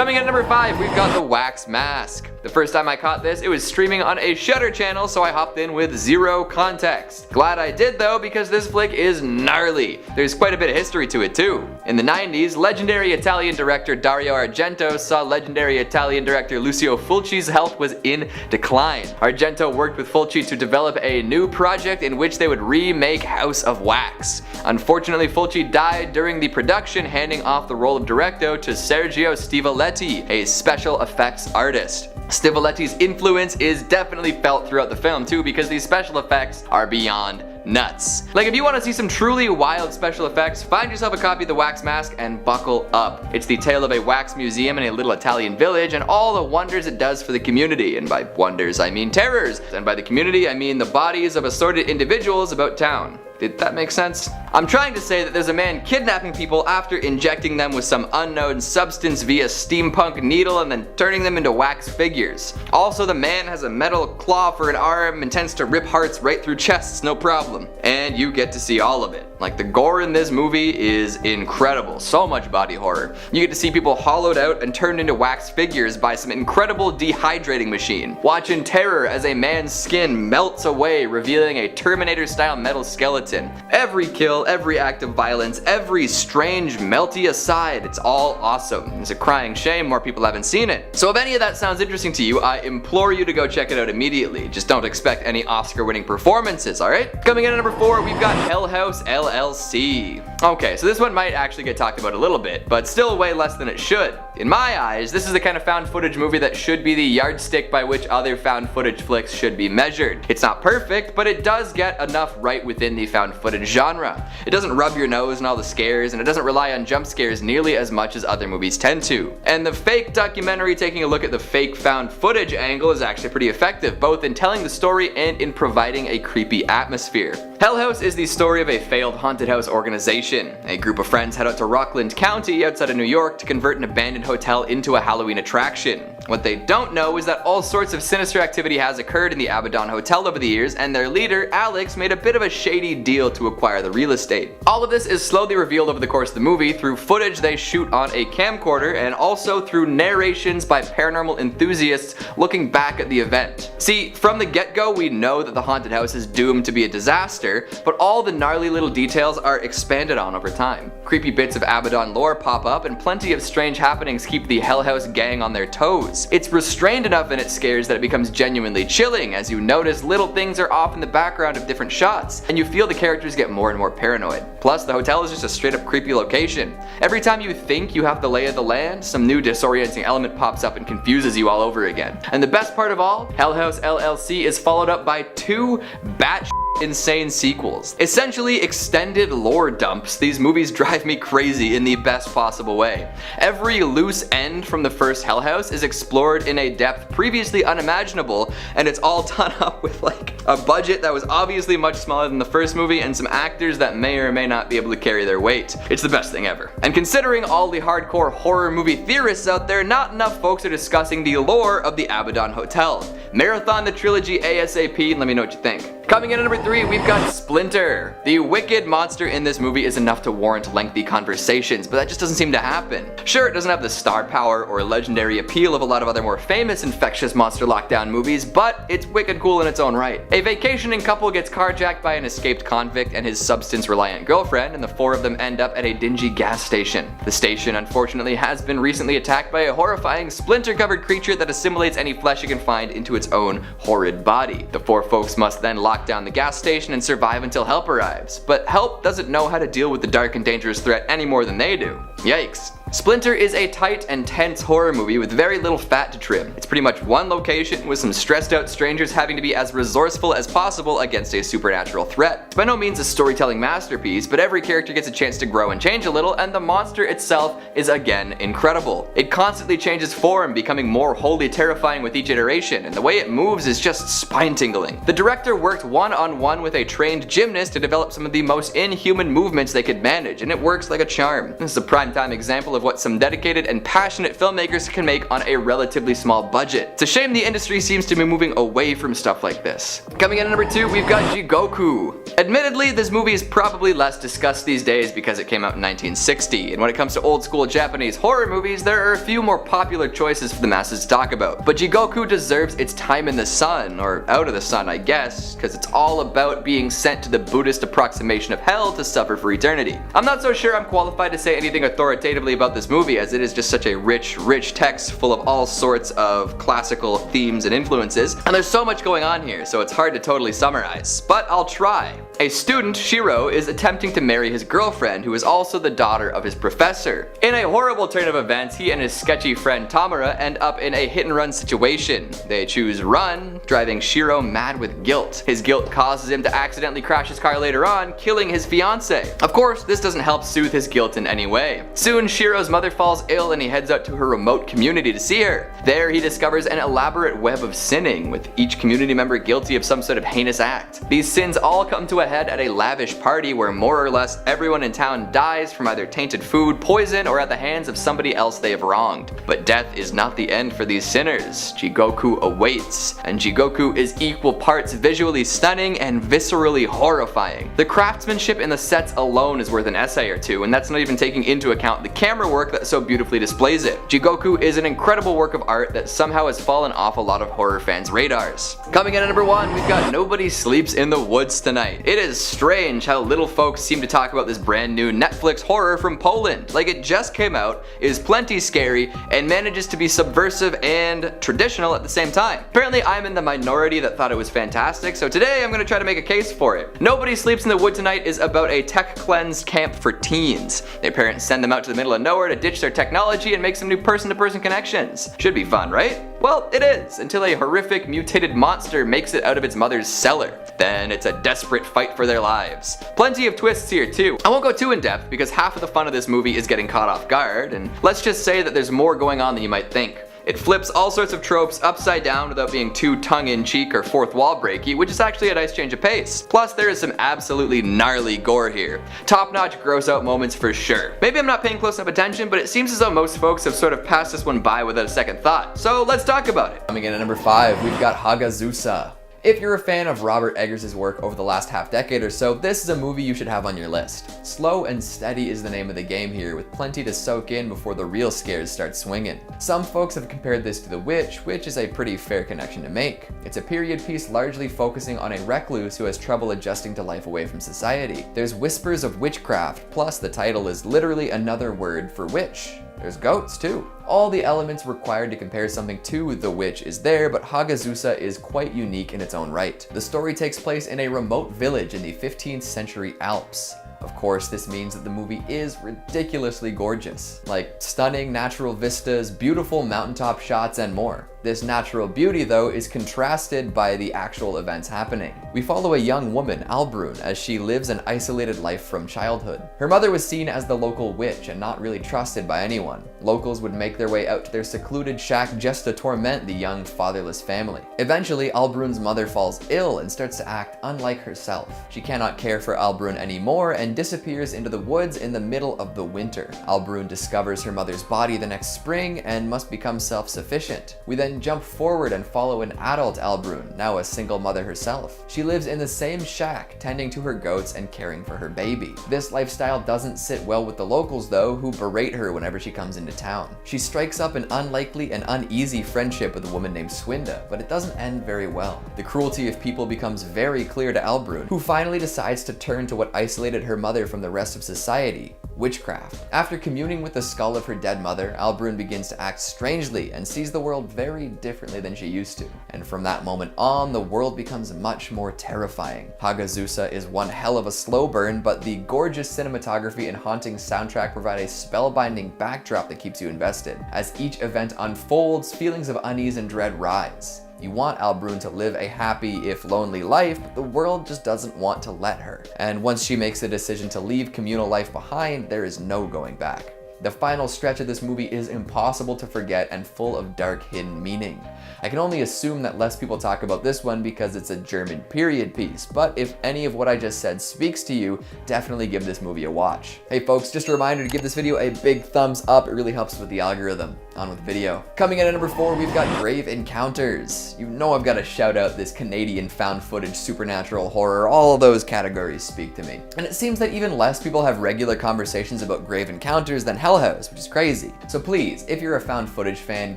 Coming in at number 5, we've got the wax mask. The first time I caught this, it was streaming on a Shudder channel, so I hopped in with zero context. Glad I did though, because this flick is gnarly. There's quite a bit of history to it too. In the 90s, legendary Italian director Dario Argento saw legendary Italian director Lucio Fulci's health was in decline. Argento worked with Fulci to develop a new project in which they would remake House of Wax. Unfortunately, Fulci died during the production, handing off the role of director to Sergio Stivoletti, a special effects artist. Stivoletti's influence is definitely felt throughout the film too, because these special effects are beyond nuts. Like, if you want to see some truly wild special effects, find yourself a copy of The Wax Mask and buckle up. It's the tale of a wax museum in a little Italian village and all the wonders it does for the community. And by wonders, I mean terrors. And by the community, I mean the bodies of assorted individuals about town. Did that make sense? I'm trying to say that there's a man kidnapping people after injecting them with some unknown substance via steampunk needle and then turning them into wax figures. Also, the man has a metal claw for an arm and tends to rip hearts right through chests, no problem. And you get to see all of it. Like, the gore in this movie is incredible. So much body horror. You get to see people hollowed out and turned into wax figures by some incredible dehydrating machine. Watch in terror as a man's skin melts away, revealing a Terminator-style metal skeleton. Every kill, every act of violence, every strange melty aside, it's all awesome. It's a crying shame more people haven't seen it. So if any of that sounds interesting to you, I implore you to go check it out immediately. Just don't expect any Oscar-winning performances, alright? Coming in at number 4, we've got Hell House LLC. Okay, so this one might actually get talked about a little bit, but still way less than it should. In my eyes, this is the kind of found footage movie that should be the yardstick by which other found footage flicks should be measured. It's not perfect, but it does get enough right within the found footage genre. It doesn't rub your nose in all the scares, and it doesn't rely on jump scares nearly as much as other movies tend to. And the fake documentary taking a look at the fake found footage angle is actually pretty effective, both in telling the story and in providing a creepy atmosphere. Hell House is the story of a failed haunted house organization. A group of friends head out to Rockland County outside of New York to convert an abandoned hotel into a Halloween attraction. What they don't know is that all sorts of sinister activity has occurred in the Abaddon Hotel over the years, and their leader, Alex, made a bit of a shady deal to acquire the real estate. All of this is slowly revealed over the course of the movie through footage they shoot on a camcorder, and also through narrations by paranormal enthusiasts looking back at the event. See, from the get-go we know that the haunted house is doomed to be a disaster, but all the gnarly little details are expanded on over time. Creepy bits of Abaddon lore pop up, and plenty of strange happenings keep the Hell House gang on their toes. It's restrained enough in its scares that it becomes genuinely chilling, as you notice little things are off in the background of different shots, and you feel the characters get more and more paranoid. Plus, the hotel is just a straight up creepy location. Every time you think you have the lay of the land, some new disorienting element pops up and confuses you all over again. And the best part of all, Hell House LLC is followed up by 2 batshit insane sequels. Essentially extended lore dumps. These movies drive me crazy in the best possible way. Every loose end from the first Hell House is explored in a depth previously unimaginable, and it's all done up with like a budget that was obviously much smaller than the first movie and some actors that may or may not be able to carry their weight. It's the best thing ever. And considering all the hardcore horror movie theorists out there, not enough folks are discussing the lore of the Abaddon Hotel. Marathon the trilogy ASAP and let me know what you think. Coming in at number 3, we've got Splinter. The wicked monster in this movie is enough to warrant lengthy conversations, but that just doesn't seem to happen. Sure, it doesn't have the star power or legendary appeal of a lot of other more famous infectious monster lockdown movies, but it's wicked cool in its own right. A vacationing couple gets carjacked by an escaped convict and his substance-reliant girlfriend, and the 4 of them end up at a dingy gas station. The station, unfortunately, has been recently attacked by a horrifying splinter-covered creature that assimilates any flesh it can find into its own horrid body. The 4 folks must then lock down the gas station and survive until help arrives, but help doesn't know how to deal with the dark and dangerous threat any more than they do. Yikes. Splinter is a tight and tense horror movie with very little fat to trim. It's pretty much one location with some stressed out strangers having to be as resourceful as possible against a supernatural threat. It's by no means a storytelling masterpiece, but every character gets a chance to grow and change a little, and the monster itself is again incredible. It constantly changes form, becoming more wholly terrifying with each iteration, and the way it moves is just spine-tingling. The director worked one-on-one with a trained gymnast to develop some of the most inhuman movements they could manage, and it works like a charm. This is a primetime example of of what some dedicated and passionate filmmakers can make on a relatively small budget. It's a shame the industry seems to be moving away from stuff like this. Coming in at number 2, we've got Jigoku. Admittedly, this movie is probably less discussed these days because it came out in 1960, and when it comes to old school Japanese horror movies, there are a few more popular choices for the masses to talk about. But Jigoku deserves its time in the sun, or out of the sun I guess, because it's all about being sent to the Buddhist approximation of hell to suffer for eternity. I'm not so sure I'm qualified to say anything authoritatively about this movie, as it is just such a rich text full of all sorts of classical themes and influences, and there's so much going on here, so it's hard to totally summarize. But I'll try. A student, Shiro, is attempting to marry his girlfriend, who is also the daughter of his professor. In a horrible turn of events, he and his sketchy friend Tamura end up in a hit-and-run situation. They choose run, driving Shiro mad with guilt. His guilt causes him to accidentally crash his car later on, killing his fiancée. Of course, this doesn't help soothe his guilt in any way. Soon, Shiro's mother falls ill and he heads out to her remote community to see her. There, he discovers an elaborate web of sinning, with each community member guilty of some sort of heinous act. These sins all come to a head at a lavish party where more or less everyone in town dies from either tainted food, poison, or at the hands of somebody else they have wronged. But death is not the end for these sinners. Jigoku awaits, and Jigoku is equal parts visually stunning and viscerally horrifying. The craftsmanship in the sets alone is worth an essay or two, and that's not even taking into account the camera work that so beautifully displays it. Jigoku is an incredible work of art that somehow has fallen off a lot of horror fans' radars. Coming in at number 1, we've got Nobody Sleeps in the Woods Tonight. It is strange how little folks seem to talk about this brand new Netflix horror from Poland. Like, it just came out, is plenty scary, and manages to be subversive and traditional at the same time. Apparently I'm in the minority that thought it was fantastic, so today I'm going to try to make a case for it. Nobody Sleeps in the Wood Tonight is about a tech-cleansed camp for teens. Their parents send them out to the middle of nowhere to ditch their technology and make some new person-to-person connections. Should be fun, right? Well, it is, until a horrific mutated monster makes it out of its mother's cellar. Then it's a desperate fight for their lives. Plenty of twists here too. I won't go too in depth because half of the fun of this movie is getting caught off guard, and let's just say that there's more going on than you might think. It flips all sorts of tropes upside down without being too tongue-in-cheek or fourth wall breaky, which is actually a nice change of pace. Plus, there is some absolutely gnarly gore here. Top-notch gross out moments for sure. Maybe I'm not paying close enough attention, but it seems as though most folks have sort of passed this one by without a second thought. So let's talk about it. Coming in at number 5, we've got Hagazusa. If you're a fan of Robert Eggers' work over the last half-decade or so, this is a movie you should have on your list. Slow and steady is the name of the game here, with plenty to soak in before the real scares start swinging. Some folks have compared this to The Witch, which is a pretty fair connection to make. It's a period piece largely focusing on a recluse who has trouble adjusting to life away from society. There's whispers of witchcraft, plus the title is literally another word for witch. There's goats too. All the elements required to compare something to The Witch is there, but Hagazusa is quite unique in its own right. The story takes place in a remote village in the 15th century Alps. Of course, this means that the movie is ridiculously gorgeous. Like stunning natural vistas, beautiful mountaintop shots, and more. This natural beauty, though, is contrasted by the actual events happening. We follow a young woman, Albrun, as she lives an isolated life from childhood. Her mother was seen as the local witch and not really trusted by anyone. Locals would make their way out to their secluded shack just to torment the young fatherless family. Eventually, Albrun's mother falls ill and starts to act unlike herself. She cannot care for Albrun anymore and disappears into the woods in the middle of the winter. Albrun discovers her mother's body the next spring and must become self-sufficient. We then jump forward and follow an adult Albrun, now a single mother herself. She lives in the same shack, tending to her goats and caring for her baby. This lifestyle doesn't sit well with the locals though, who berate her whenever she comes into town. She strikes up an unlikely and uneasy friendship with a woman named Swinda, but it doesn't end very well. The cruelty of people becomes very clear to Albrun, who finally decides to turn to what isolated her mother from the rest of society: witchcraft. After communing with the skull of her dead mother, Albrun begins to act strangely and sees the world very differently than she used to. And from that moment on, the world becomes much more terrifying. Hagazusa is one hell of a slow burn, but the gorgeous cinematography and haunting soundtrack provide a spellbinding backdrop that keeps you invested. As each event unfolds, feelings of unease and dread rise. You want Albrun to live a happy, if lonely life, but the world just doesn't want to let her. And once she makes the decision to leave communal life behind, there is no going back. The final stretch of this movie is impossible to forget and full of dark hidden meaning. I can only assume that less people talk about this one because it's a German period piece, but if any of what I just said speaks to you, definitely give this movie a watch. Hey folks, just a reminder to give this video a big thumbs up. It really helps with the algorithm. On with the video. Coming in at number 4, we've got Grave Encounters. You know I've got to shout out this Canadian found footage supernatural horror. All those categories speak to me. And it seems that even less people have regular conversations about Grave Encounters than Hell House, which is crazy. So please, if you're a found footage fan,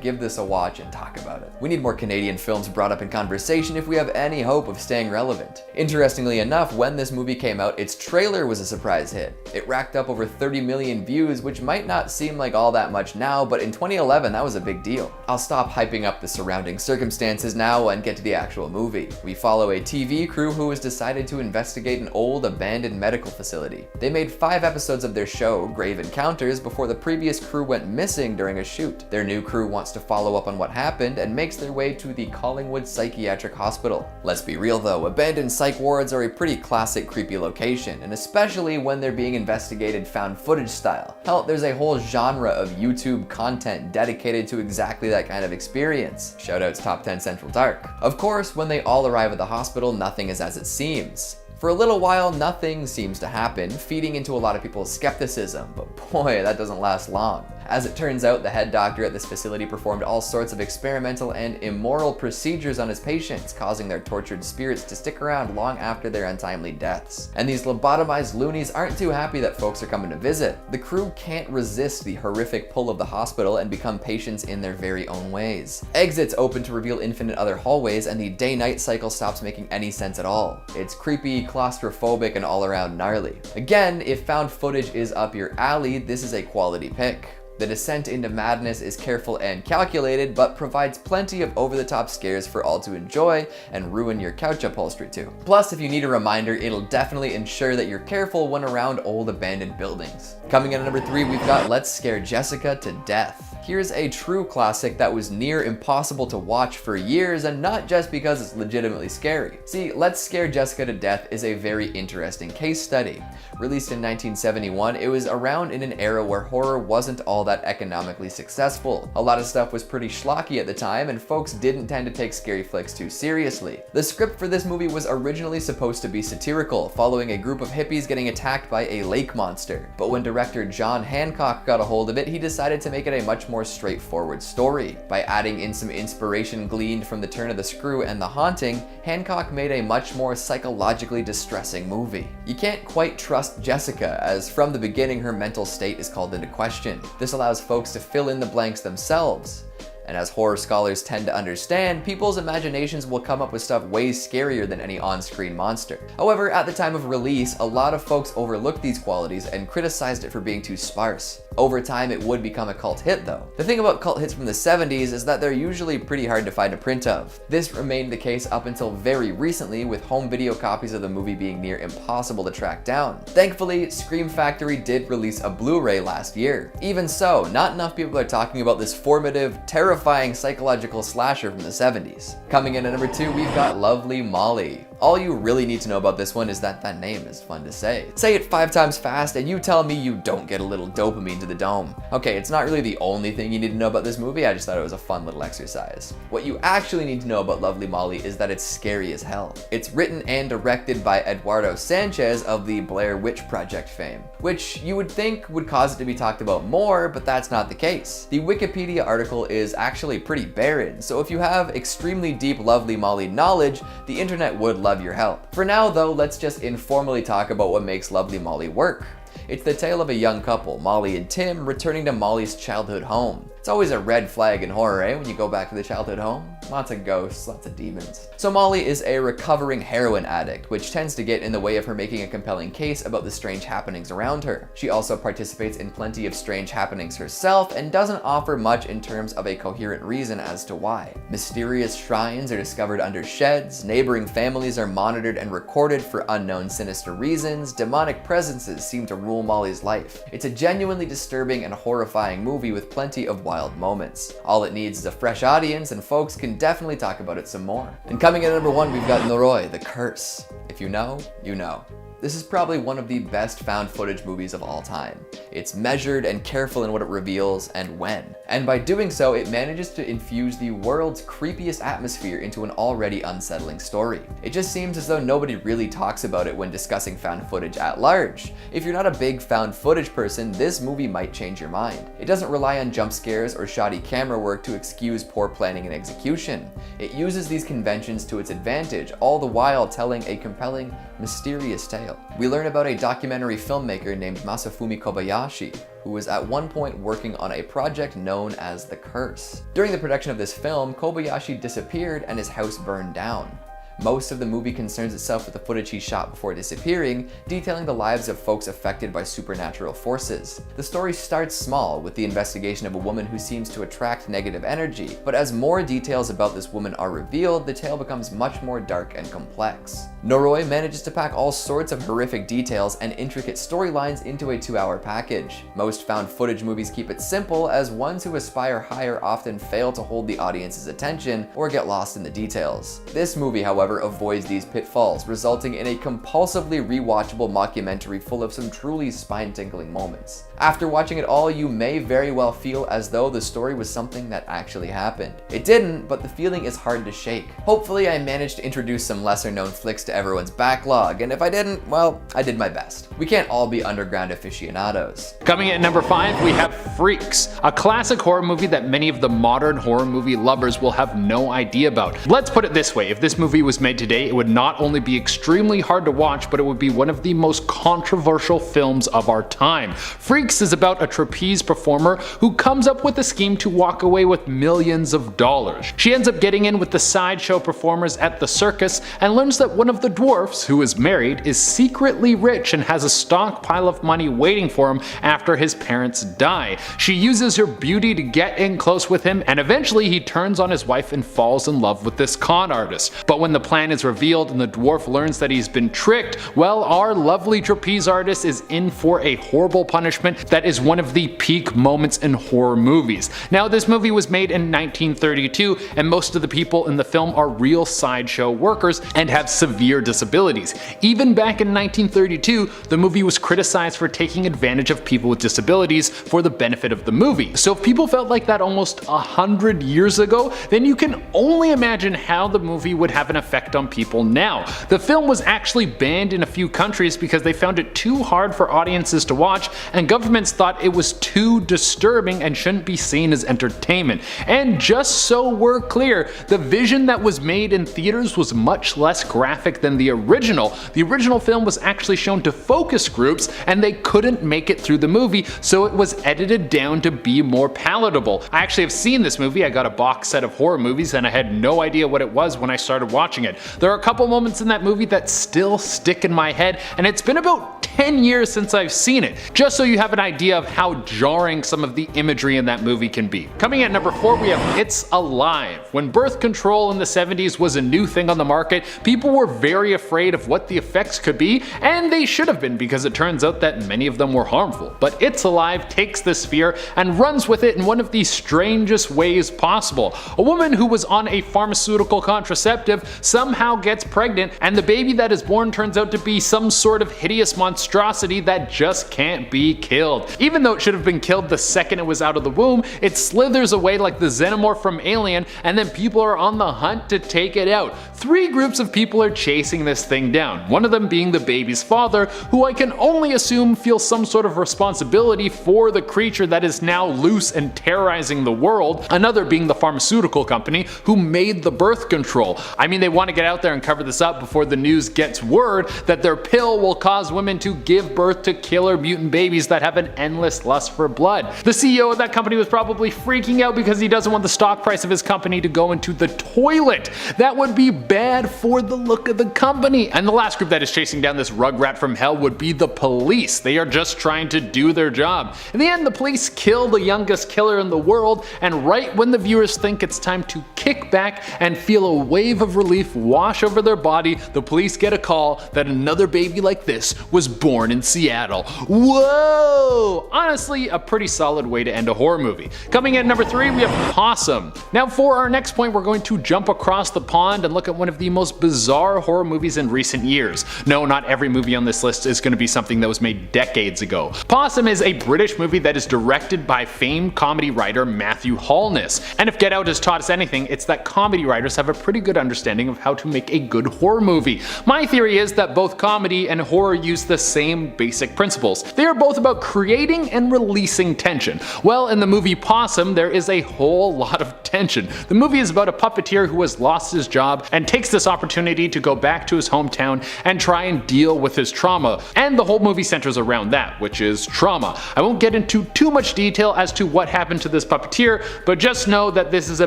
give this a watch and talk about it. We need more Canadian films brought up in conversation if we have any hope of staying relevant. Interestingly enough, when this movie came out, its trailer was a surprise hit. It racked up over 30 million views, which might not seem like all that much now, but in 2011, that was a big deal. I'll stop hyping up the surrounding circumstances now and get to the actual movie. We follow a TV crew who has decided to investigate an old abandoned medical facility. They made 5 episodes of their show, Grave Encounters, before the previous crew went missing during a shoot. Their new crew wants to follow up on what happened and makes their way to the Collingwood Psychiatric Hospital. Let's be real though, abandoned psych wards are a pretty classic creepy location, and especially when they're being investigated found footage style. Hell, there's a whole genre of YouTube content dedicated to exactly that kind of experience. Shoutouts Top 10 Central Dark. Of course, when they all arrive at the hospital, nothing is as it seems. For a little while, nothing seems to happen, feeding into a lot of people's skepticism, but boy, that doesn't last long. As it turns out, the head doctor at this facility performed all sorts of experimental and immoral procedures on his patients, causing their tortured spirits to stick around long after their untimely deaths. And these lobotomized loonies aren't too happy that folks are coming to visit. The crew can't resist the horrific pull of the hospital and become patients in their very own ways. Exits open to reveal infinite other hallways, and the day-night cycle stops making any sense at all. It's creepy, claustrophobic, and all around gnarly. Again, if found footage is up your alley, this is a quality pick. The descent into madness is careful and calculated, but provides plenty of over-the-top scares for all to enjoy and ruin your couch upholstery too. Plus, if you need a reminder, it'll definitely ensure that you're careful when around old abandoned buildings. Coming in at number 3, we've got Let's Scare Jessica to Death. Here's a true classic that was near impossible to watch for years, and not just because it's legitimately scary. See, Let's Scare Jessica to Death is a very interesting case study. Released in 1971, it was around in an era where horror wasn't all that economically successful. A lot of stuff was pretty schlocky at the time, and folks didn't tend to take scary flicks too seriously. The script for this movie was originally supposed to be satirical, following a group of hippies getting attacked by a lake monster. But when director John Hancock got a hold of it, he decided to make it a much more straightforward story. By adding in some inspiration gleaned from the turn of the screw and the haunting, Hancock made a much more psychologically distressing movie. You can't quite trust Jessica, as from the beginning her mental state is called into question. This allows folks to fill in the blanks themselves. And as horror scholars tend to understand, people's imaginations will come up with stuff way scarier than any on-screen monster. However, at the time of release, a lot of folks overlooked these qualities and criticized it for being too sparse. Over time, it would become a cult hit though. The thing about cult hits from the 70s is that they're usually pretty hard to find a print of. This remained the case up until very recently, with home video copies of the movie being near impossible to track down. Thankfully, Scream Factory did release a Blu-ray last year. Even so, not enough people are talking about this formative, terrifying psychological slasher from the 70s. Coming in at number 2, we've got Lovely Molly. All you really need to know about this one is that that name is fun to say. Say it 5 times fast and you tell me you don't get a little dopamine to the dome. Okay, it's not really the only thing you need to know about this movie, I just thought it was a fun little exercise. What you actually need to know about Lovely Molly is that it's scary as hell. It's written and directed by Eduardo Sanchez of the Blair Witch Project fame, which you would think would cause it to be talked about more, but that's not the case. The Wikipedia article is actually pretty barren, so if you have extremely deep Lovely Molly knowledge, the internet would love your help. For now though, let's just informally talk about what makes Lovely Molly work. It's the tale of a young couple, Molly and Tim, returning to Molly's childhood home. It's always a red flag in horror, eh, when you go back to the childhood home? Lots of ghosts, lots of demons. So Molly is a recovering heroin addict, which tends to get in the way of her making a compelling case about the strange happenings around her. She also participates in plenty of strange happenings herself and doesn't offer much in terms of a coherent reason as to why. Mysterious shrines are discovered under sheds, neighboring families are monitored and recorded for unknown sinister reasons, demonic presences seem to rule Molly's life. It's a genuinely disturbing and horrifying movie with plenty of wild moments. All it needs is a fresh audience, and folks can definitely talk about it some more. And coming in at number 1, we've got Noroi, The Curse. If you know, you know. This is probably one of the best found footage movies of all time. It's measured and careful in what it reveals and when. And by doing so, it manages to infuse the world's creepiest atmosphere into an already unsettling story. It just seems as though nobody really talks about it when discussing found footage at large. If you're not a big found footage person, this movie might change your mind. It doesn't rely on jump scares or shoddy camera work to excuse poor planning and execution. It uses these conventions to its advantage, all the while telling a compelling, mysterious tale. We learn about a documentary filmmaker named Masafumi Kobayashi, who was at one point working on a project known as The Curse. During the production of this film, Kobayashi disappeared and his house burned down. Most of the movie concerns itself with the footage he shot before disappearing, detailing the lives of folks affected by supernatural forces. The story starts small, with the investigation of a woman who seems to attract negative energy, but as more details about this woman are revealed, the tale becomes much more dark and complex. Noroi manages to pack all sorts of horrific details and intricate storylines into a 2-hour package. Most found footage movies keep it simple, as ones who aspire higher often fail to hold the audience's attention or get lost in the details. This movie, however, avoids these pitfalls, resulting in a compulsively rewatchable mockumentary full of some truly spine-tingling moments. After watching it all, you may very well feel as though the story was something that actually happened. It didn't, but the feeling is hard to shake. Hopefully, I managed to introduce some lesser-known flicks to everyone's backlog, and if I didn't, well, I did my best. We can't all be underground aficionados. Coming at number 5, we have Freaks, a classic horror movie that many of the modern horror movie lovers will have no idea about. Let's put it this way, if this movie was made today, it would not only be extremely hard to watch, but it would be one of the most controversial films of our time. Freaks is about a trapeze performer who comes up with a scheme to walk away with millions of dollars. She ends up getting in with the sideshow performers at the circus and learns that one of the dwarfs, who is married, is secretly rich and has a stockpile of money waiting for him after his parents die. She uses her beauty to get in close with him, and eventually he turns on his wife and falls in love with this con artist. But when the plan is revealed and the dwarf learns that he's been tricked, well, our lovely trapeze artist is in for a horrible punishment that is one of the peak moments in horror movies. Now, this movie was made in 1932, and most of the people in the film are real sideshow workers and have severe disabilities. Even back in 1932, the movie was criticized for taking advantage of people with disabilities for the benefit of the movie. So if people felt like that almost 100 years ago, then you can only imagine how the movie would have an effect on people now. The film was actually banned in a few countries because they found it too hard for audiences to watch, and governments thought it was too disturbing and shouldn't be seen as entertainment. And just so we're clear, the vision that was made in theaters was much less graphic than the original. The original film was actually shown to focus groups, and they couldn't make it through the movie, so it was edited down to be more palatable. I actually have seen this movie. I got a box set of horror movies and I had no idea what it was when I started watching it. There are a couple moments in that movie that still stick in my head, and it's been about 10 years since I've seen it, just so you have an idea of how jarring some of the imagery in that movie can be. Coming at number 4, we have It's Alive. When birth control in the 70s was a new thing on the market, people were very afraid of what the effects could be, and they should have been, because it turns out that many of them were harmful. But It's Alive takes this fear and runs with it in one of the strangest ways possible. A woman who was on a pharmaceutical contraceptive somehow gets pregnant, and the baby that is born turns out to be some sort of hideous monstrosity that just can't be killed. Even though it should have been killed the second it was out of the womb, it slithers away like the xenomorph from Alien, and then people are on the hunt to take it out. 3 groups of people are chasing this thing down, one of them being the baby's father, who I can only assume feels some sort of responsibility for the creature that is now loose and terrorizing the world, another being the pharmaceutical company who made the birth control. I mean, they want to get out there and cover this up before the news gets word that their pill will cause women to give birth to killer mutant babies that have an endless lust for blood. The CEO of that company was probably freaking out because he doesn't want the stock price of his company to go into the toilet. That would be bad for the look of the company. And the last group that is chasing down this rugrat from hell would be the police. They are just trying to do their job. In the end, the police kill the youngest killer in the world, and right when the viewers think it's time to kick back and feel a wave of relief grief wash over their body, the police get a call that another baby like this was born in Seattle. Whoa! Honestly, a pretty solid way to end a horror movie. Coming in at number 3, we have Possum. Now for our next point, we're going to jump across the pond and look at one of the most bizarre horror movies in recent years. No, not every movie on this list is going to be something that was made decades ago. Possum is a British movie that is directed by famed comedy writer Matthew Holness. And if Get Out has taught us anything, it's that comedy writers have a pretty good understanding of how to make a good horror movie. My theory is that both comedy and horror use the same basic principles. They are both about creating and releasing tension. Well, in the movie Possum, there is a whole lot of tension. The movie is about a puppeteer who has lost his job and takes this opportunity to go back to his hometown and try and deal with his trauma. And the whole movie centers around that, which is trauma. I won't get into too much detail as to what happened to this puppeteer, but just know that this is a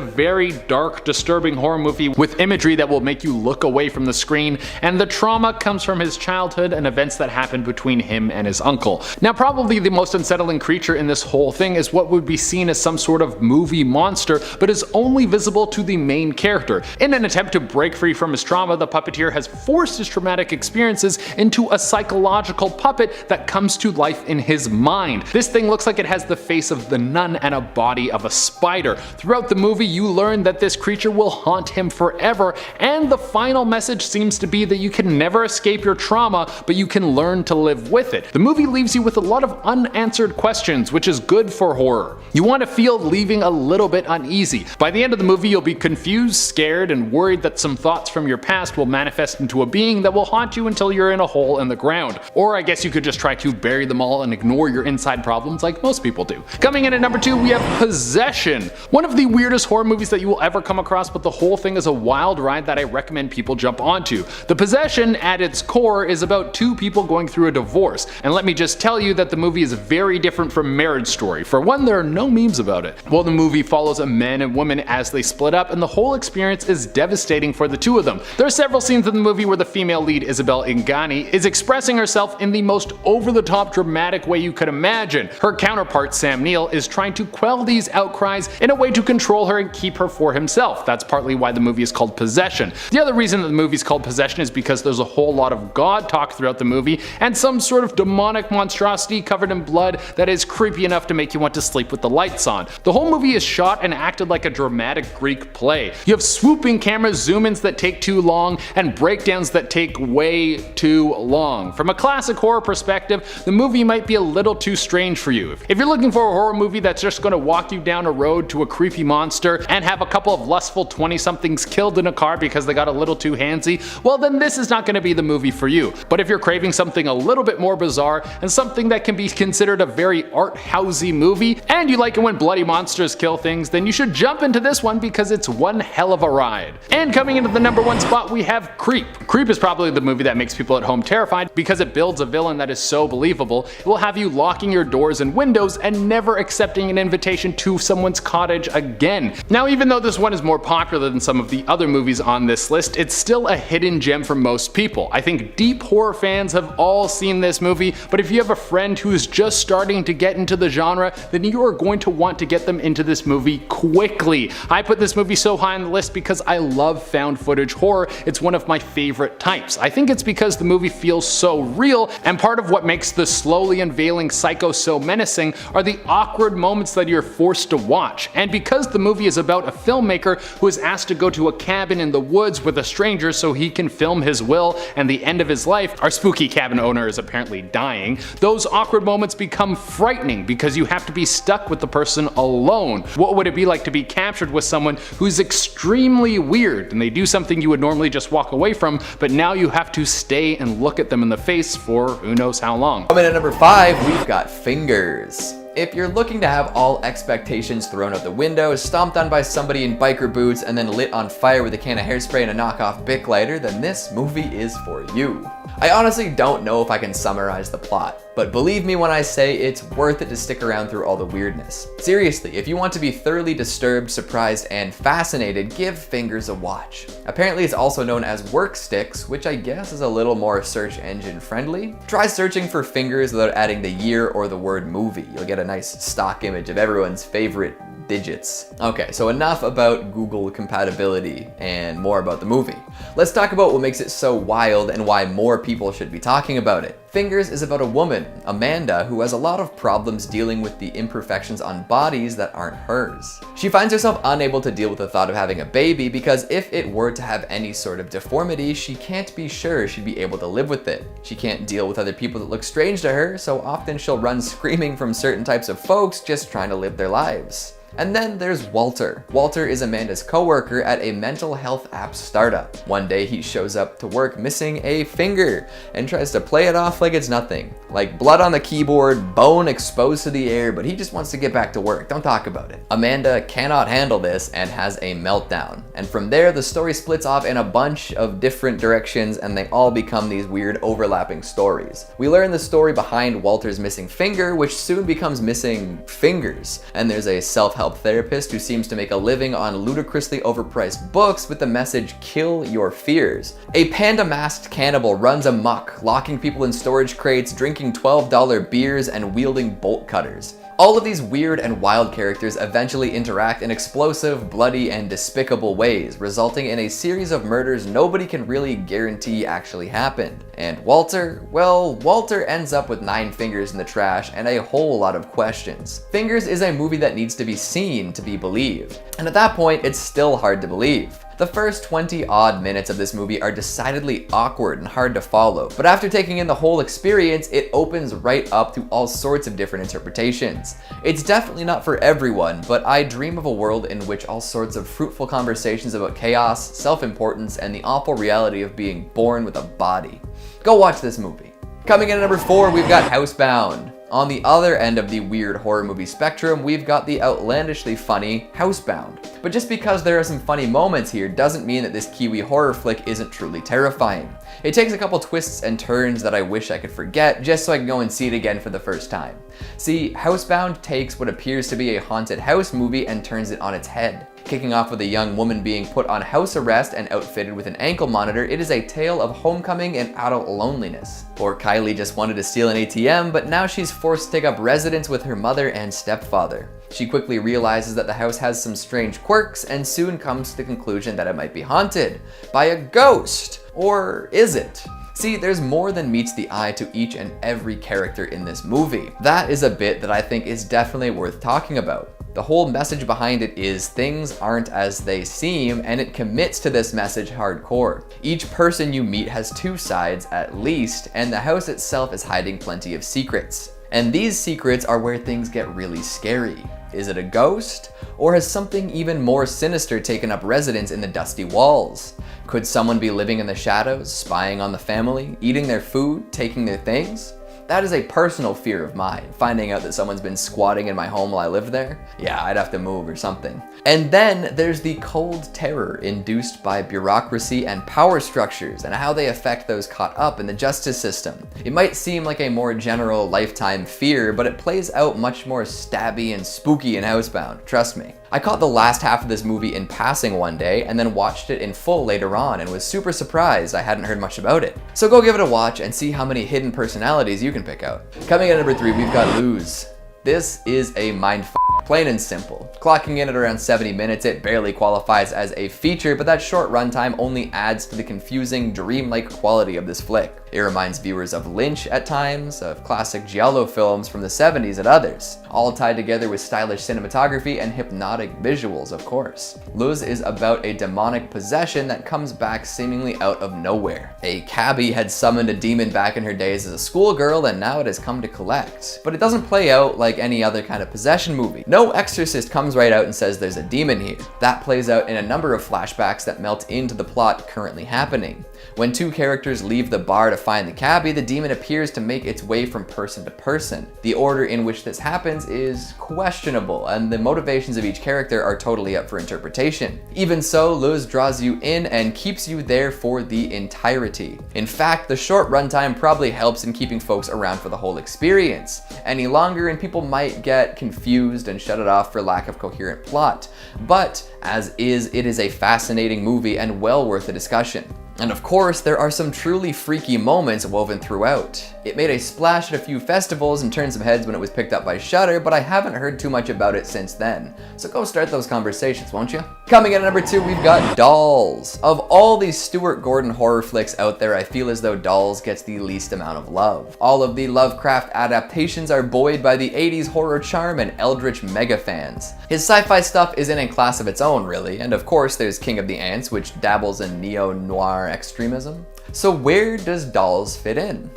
very dark, disturbing horror movie with imagery that will make you look away from the screen, and the trauma comes from his childhood and events that happened between him and his uncle. Now, probably the most unsettling creature in this whole thing is what would be seen as some sort of movie monster, but is only visible to the main character. In an attempt to break free from his trauma, the puppeteer has forced his traumatic experiences into a psychological puppet that comes to life in his mind. This thing looks like it has the face of the nun and a body of a spider. Throughout the movie, you learn that this creature will haunt him forever, and the final message seems to be that you can never escape your trauma, but you can learn to live with it. The movie leaves you with a lot of unanswered questions, which is good for horror. You want to feel leaving a little bit uneasy. By the end of the movie, you'll be confused, scared, and worried that some thoughts from your past will manifest into a being that will haunt you until you're in a hole in the ground. Or I guess you could just try to bury them all and ignore your inside problems like most people do. Coming in at number 2, we have Possession. One of the weirdest horror movies that you will ever come across, but the whole thing is a wild ride that I recommend people jump onto. The Possession, at its core, is about two people going through a divorce, and let me just tell you that the movie is very different from Marriage Story. For one, there are no memes about it. Well, the movie follows a man and woman as they split up, and the whole experience is devastating for the two of them. There are several scenes in the movie where the female lead, Isabel Ingani, is expressing herself in the most over-the-top dramatic way you could imagine. Her counterpart, Sam Neill, is trying to quell these outcries in a way to control her and keep her for himself. That's partly why the movie is called Possession. The other reason that the movie is called Possession is because there's a whole lot of God talk throughout the movie, and some sort of demonic monstrosity covered in blood that is creepy enough to make you want to sleep with the lights on. The whole movie is shot and acted like a dramatic Greek play. You have swooping camera zoom-ins that take too long, and breakdowns that take way too long. From a classic horror perspective, the movie might be a little too strange for you. If you're looking for a horror movie that's just going to walk you down a road to a creepy monster and have a couple of lustful 20-somethings killed in a car because they got a little too handsy, well then this is not going to be the movie for you. But if you're craving something a little bit more bizarre and something that can be considered a very art-housey movie, and you like it when bloody monsters kill things, then you should jump into this one because it's one hell of a ride. And coming into the number 1 spot, we have Creep. Creep is probably the movie that makes people at home terrified because it builds a villain that is so believable. It will have you locking your doors and windows and never accepting an invitation to someone's cottage again. Now, even though this one is more popular than some of the other movies on this list, it's still a hidden gem for most people. I think deep horror fans have all seen this movie, but if you have a friend who is just starting to get into the genre, then you are going to want to get them into this movie quickly. I put this movie so high on the list because I love found footage horror. It's one of my favorite types. I think it's because the movie feels so real, and part of what makes the slowly unveiling psycho so menacing are the awkward moments that you're forced to watch. And because the movie is about a filmmaker who is asked to go to a cabin in the woods with a stranger so he can film his will and the end of his life, our spooky cabin owner is apparently dying, those awkward moments become frightening because you have to be stuck with the person alone. What would it be like to be captured with someone who's extremely weird and they do something you would normally just walk away from, but now you have to stay and look at them in the face for who knows how long. Coming at number 5, we've got Fingers. If you're looking to have all expectations thrown out the window, stomped on by somebody in biker boots, and then lit on fire with a can of hairspray and a knockoff Bic lighter, then this movie is for you. I honestly don't know if I can summarize the plot, but believe me when I say it's worth it to stick around through all the weirdness. Seriously, if you want to be thoroughly disturbed, surprised, and fascinated, give Fingers a watch. Apparently it's also known as Work Sticks, which I guess is a little more search engine friendly. Try searching for Fingers without adding the year or the word movie. You'll get a nice stock image of everyone's favorite digits. Okay, so enough about Google compatibility and more about the movie. Let's talk about what makes it so wild and why more people should be talking about it. Fingers is about a woman, Amanda, who has a lot of problems dealing with the imperfections on bodies that aren't hers. She finds herself unable to deal with the thought of having a baby because if it were to have any sort of deformity, she can't be sure she'd be able to live with it. She can't deal with other people that look strange to her, so often she'll run screaming from certain types of folks just trying to live their lives. And then there's Walter. Walter is Amanda's coworker at a mental health app startup. One day he shows up to work missing a finger and tries to play it off like it's nothing. Like blood on the keyboard, bone exposed to the air, but he just wants to get back to work. Don't talk about it. Amanda cannot handle this and has a meltdown. And from there, the story splits off in a bunch of different directions and they all become these weird overlapping stories. We learn the story behind Walter's missing finger, which soon becomes missing fingers. And there's a self-help therapist who seems to make a living on ludicrously overpriced books with the message, "Kill your fears." A panda-masked cannibal runs amok, locking people in storage crates, drinking $12 beers, and wielding bolt cutters. All of these weird and wild characters eventually interact in explosive, bloody, and despicable ways, resulting in a series of murders nobody can really guarantee actually happened. And Walter? Well, Walter ends up with 9 fingers in the trash and a whole lot of questions. Fingers is a movie that needs to be seen to be believed. And at that point, it's still hard to believe. The first 20 odd minutes of this movie are decidedly awkward and hard to follow, but after taking in the whole experience, it opens right up to all sorts of different interpretations. It's definitely not for everyone, but I dream of a world in which all sorts of fruitful conversations about chaos, self-importance, and the awful reality of being born with a body. Go watch this movie. Coming in at number 4, we've got Housebound. On the other end of the weird horror movie spectrum, we've got the outlandishly funny Housebound. But just because there are some funny moments here doesn't mean that this Kiwi horror flick isn't truly terrifying. It takes a couple twists and turns that I wish I could forget just so I can go and see it again for the first time. See, Housebound takes what appears to be a haunted house movie and turns it on its head. Kicking off with a young woman being put on house arrest and outfitted with an ankle monitor, it is a tale of homecoming and adult loneliness. Poor Kylie just wanted to steal an ATM, but now she's forced to take up residence with her mother and stepfather. She quickly realizes that the house has some strange quirks and soon comes to the conclusion that it might be haunted by a ghost. Or is it? See, there's more than meets the eye to each and every character in this movie. That is a bit that I think is definitely worth talking about. The whole message behind it is things aren't as they seem, and it commits to this message hardcore. Each person you meet has 2 sides at least, and the house itself is hiding plenty of secrets. And these secrets are where things get really scary. Is it a ghost? Or has something even more sinister taken up residence in the dusty walls? Could someone be living in the shadows, spying on the family, eating their food, taking their things? That is a personal fear of mine, finding out that someone's been squatting in my home while I live there. Yeah, I'd have to move or something. And then there's the cold terror induced by bureaucracy and power structures and how they affect those caught up in the justice system. It might seem like a more general lifetime fear, but it plays out much more stabby and spooky in Housebound, trust me. I caught the last half of this movie in passing one day and then watched it in full later on and was super surprised I hadn't heard much about it. So go give it a watch and see how many hidden personalities you can pick out. Coming in at number 3, we've got Lose. This is a mindfuck, plain and simple. Clocking in at around 70 minutes, it barely qualifies as a feature, but that short runtime only adds to the confusing, dreamlike quality of this flick. It reminds viewers of Lynch at times, of classic giallo films from the 70s at others, all tied together with stylish cinematography and hypnotic visuals, of course. Luz is about a demonic possession that comes back seemingly out of nowhere. A cabbie had summoned a demon back in her days as a schoolgirl, and now it has come to collect. But it doesn't play out like any other kind of possession movie. No exorcist comes right out and says there's a demon here. That plays out in a number of flashbacks that melt into the plot currently happening. When 2 characters leave the bar to find the cabbie, the demon appears to make its way from person to person. The order in which this happens is questionable, and the motivations of each character are totally up for interpretation. Even so, Luz draws you in and keeps you there for the entirety. In fact, the short runtime probably helps in keeping folks around for the whole experience. Any longer and people might get confused and shut it off for lack of coherent plot. But as is, it is a fascinating movie and well worth a discussion. And of course, there are some truly freaky moments woven throughout. It made a splash at a few festivals and turned some heads when it was picked up by Shudder, but I haven't heard too much about it since then. So go start those conversations, won't you? Coming in at number 2, we've got Dolls. Of all these Stuart Gordon horror flicks out there, I feel as though Dolls gets the least amount of love. All of the Lovecraft adaptations are buoyed by the 80s horror charm and eldritch mega fans. His sci-fi stuff is in a class of its own, really, and of course there's King of the Ants, which dabbles in neo-noir extremism. So where does Dolls fit in?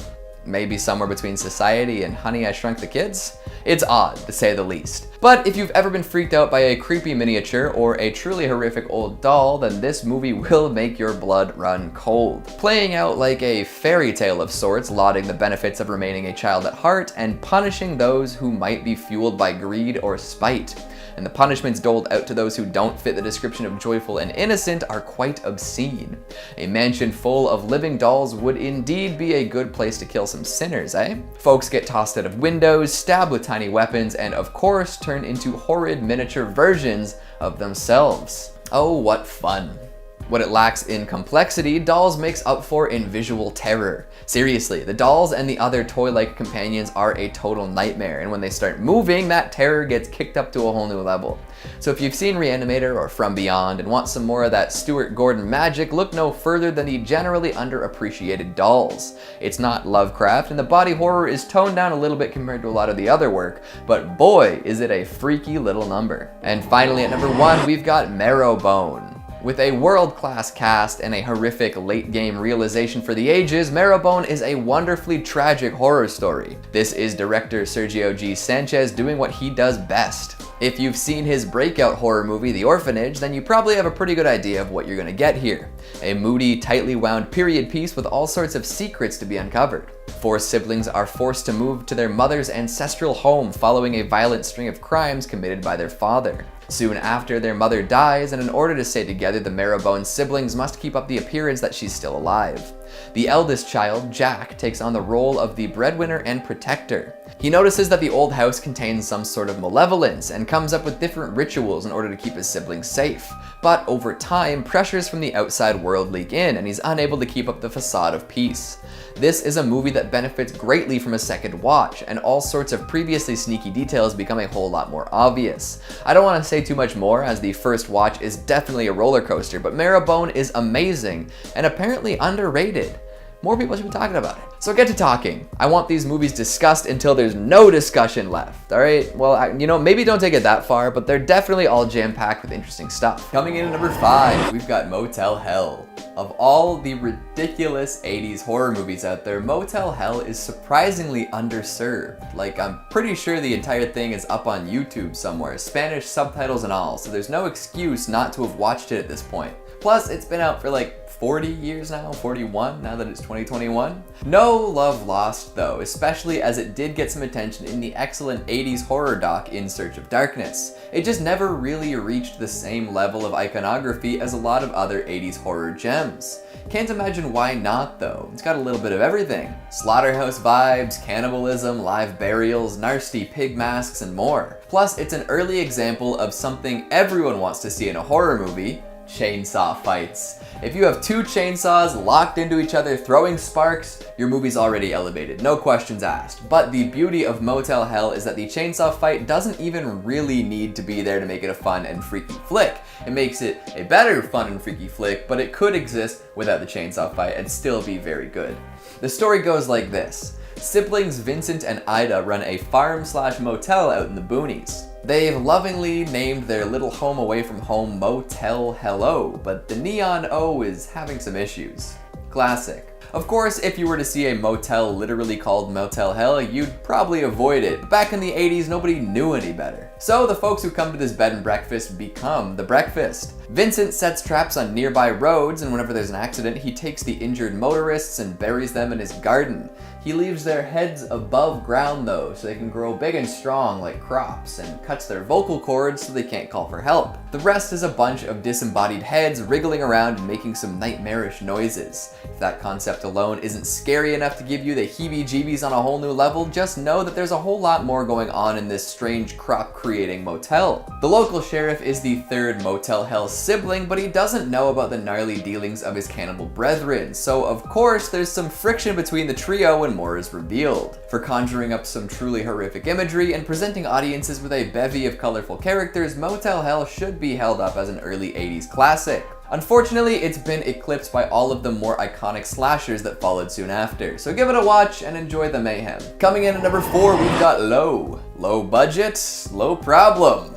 Maybe somewhere between Society and Honey, I Shrunk the Kids? It's odd, to say the least. But if you've ever been freaked out by a creepy miniature or a truly horrific old doll, then this movie will make your blood run cold. Playing out like a fairy tale of sorts, lauding the benefits of remaining a child at heart and punishing those who might be fueled by greed or spite. And the punishments doled out to those who don't fit the description of joyful and innocent are quite obscene. A mansion full of living dolls would indeed be a good place to kill some sinners, eh? Folks get tossed out of windows, stabbed with tiny weapons, and of course turn into horrid miniature versions of themselves. Oh, what fun. What it lacks in complexity, Dolls makes up for in visual terror. Seriously, the dolls and the other toy-like companions are a total nightmare, and when they start moving, that terror gets kicked up to a whole new level. So if you've seen Reanimator or From Beyond and want some more of that Stuart Gordon magic, look no further than the generally underappreciated Dolls. It's not Lovecraft, and the body horror is toned down a little bit compared to a lot of the other work, but boy, is it a freaky little number. And finally at number 1, we've got Marrowbone. With a world-class cast and a horrific late-game realization for the ages, Marrowbone is a wonderfully tragic horror story. This is director Sergio G. Sanchez doing what he does best. If you've seen his breakout horror movie, The Orphanage, then you probably have a pretty good idea of what you're gonna get here. A moody, tightly wound period piece with all sorts of secrets to be uncovered. 4 siblings are forced to move to their mother's ancestral home following a violent string of crimes committed by their father. Soon after, their mother dies, and in order to stay together, the Marrowbone siblings must keep up the appearance that she's still alive. The eldest child, Jack, takes on the role of the breadwinner and protector. He notices that the old house contains some sort of malevolence and comes up with different rituals in order to keep his siblings safe. But over time, pressures from the outside world leak in, and he's unable to keep up the facade of peace. This is a movie that benefits greatly from a second watch, and all sorts of previously sneaky details become a whole lot more obvious. I don't want to say too much more, as the first watch is definitely a roller coaster, but Marrowbone is amazing and apparently underrated. More people should be talking about it. So get to talking. I want these movies discussed until there's no discussion left, alright? Well, maybe don't take it that far, but they're definitely all jam-packed with interesting stuff. Coming in at number 5, we've got Motel Hell. Of all the ridiculous 80s horror movies out there, Motel Hell is surprisingly underserved. Like, I'm pretty sure the entire thing is up on YouTube somewhere, Spanish subtitles and all, so there's no excuse not to have watched it at this point. Plus, it's been out for like 40 years now, 41, now that it's 2021. No love lost though, especially as it did get some attention in the excellent 80s horror doc In Search of Darkness. It just never really reached the same level of iconography as a lot of other 80s horror gems. Can't imagine why not though. It's got a little bit of everything. Slaughterhouse vibes, cannibalism, live burials, nasty pig masks, and more. Plus, it's an early example of something everyone wants to see in a horror movie: chainsaw fights. If you have 2 chainsaws locked into each other throwing sparks, your movie's already elevated, no questions asked. But the beauty of Motel Hell is that the chainsaw fight doesn't even really need to be there to make it a fun and freaky flick. It makes it a better fun and freaky flick, but it could exist without the chainsaw fight and still be very good. The story goes like this. Siblings Vincent and Ida run a farm/motel out in the boonies. They've lovingly named their little home away from home Motel Hello, but the neon O is having some issues. Classic. Of course, if you were to see a motel literally called Motel Hell, you'd probably avoid it. But back in the 80s, nobody knew any better. So the folks who come to this bed and breakfast become the breakfast. Vincent sets traps on nearby roads, and whenever there's an accident, he takes the injured motorists and buries them in his garden. He leaves their heads above ground though, so they can grow big and strong like crops, and cuts their vocal cords so they can't call for help. The rest is a bunch of disembodied heads wriggling around and making some nightmarish noises. If that concept alone isn't scary enough to give you the heebie-jeebies on a whole new level, just know that there's a whole lot more going on in this strange crop-creating motel. The local sheriff is the third Motel Hell sibling, but he doesn't know about the gnarly dealings of his cannibal brethren, so of course there's some friction between the trio when more is revealed. For conjuring up some truly horrific imagery and presenting audiences with a bevy of colorful characters, Motel Hell should be held up as an early 80s classic. Unfortunately, it's been eclipsed by all of the more iconic slashers that followed soon after, so give it a watch and enjoy the mayhem. Coming in at number 4, we've got Low. Low budget, low problem.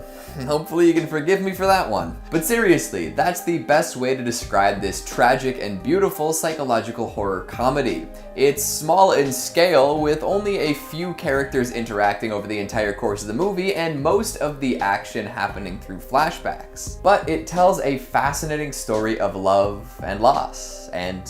Hopefully you can forgive me for that one. But seriously, that's the best way to describe this tragic and beautiful psychological horror comedy. It's small in scale, with only a few characters interacting over the entire course of the movie, and most of the action happening through flashbacks. But it tells a fascinating story of love and loss, and